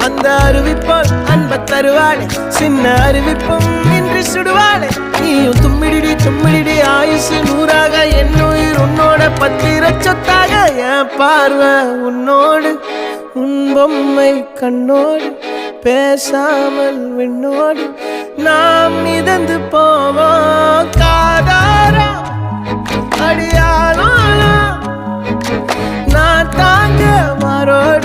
அந்த அறிவிப்பால் அன்ப தருவாளே சின்ன அறிவிப்பும் இன்றி சுடுவாளே நீயும் தும்மிடி தும்மிடி ஆயுசு 100ஆக என்னுயிர் உன்னோட பத்திர சொத்தாக என் பார்வை உன்னோடு உன் பொம்மை கண்ணோடு பேசாமல் விண்ணோடு நாம் மிதந்து போவோம் காதாரா அடியாளோ நான் தாங்க மாறோடு